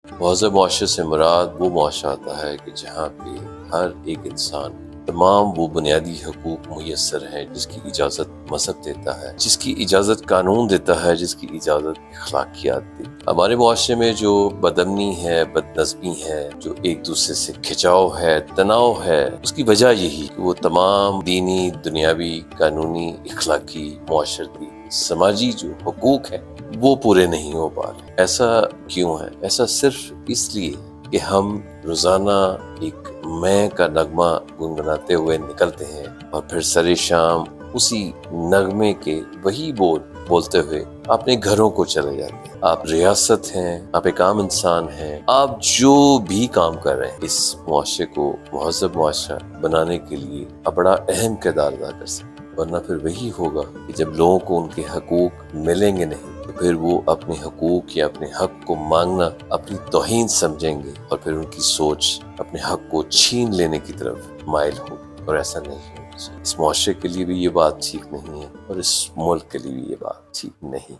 مہذب معاشرے سے مراد وہ معاشرہ آتا ہے کہ جہاں پہ ہر ایک انسان تمام وہ بنیادی حقوق میسر ہیں جس کی اجازت مذہب دیتا ہے، جس کی اجازت قانون دیتا ہے، جس کی اجازت اخلاقیات دیتا ہے۔ ہمارے معاشرے میں جو بدامنی ہے، بد نظمی ہے، جو ایک دوسرے سے کھچاؤ ہے، تناؤ ہے، اس کی وجہ یہی کہ وہ تمام دینی، دنیاوی، قانونی، اخلاقی، معاشرتی، سماجی جو حقوق ہیں وہ پورے نہیں ہو پا رہے۔ ایسا کیوں ہے؟ ایسا صرف اس لیے کہ ہم روزانہ ایک میں کا نغمہ گنگناتے ہوئے نکلتے ہیں اور پھر سر شام اسی نغمے کے وہی بولتے ہوئے اپنے گھروں کو چلے جاتے ہیں۔ آپ ریاست ہیں، آپ ایک عام انسان ہیں، آپ جو بھی کام کر رہے ہیں اس معاشرے کو مہذب معاشرہ بنانے کے لیے آپ بڑا اہم کردار ادا کر سکتے ہیں، ورنہ پھر وہی ہوگا کہ جب لوگوں کو ان کے حقوق ملیں گے نہیں تو پھر وہ اپنے حقوق یا اپنے حق کو مانگنا اپنی توہین سمجھیں گے اور پھر ان کی سوچ اپنے حق کو چھین لینے کی طرف مائل ہوگی، اور ایسا نہیں ہے۔ اس معاشرے کے لیے بھی یہ بات ٹھیک نہیں ہے اور اس ملک کے لیے بھی یہ بات ٹھیک نہیں۔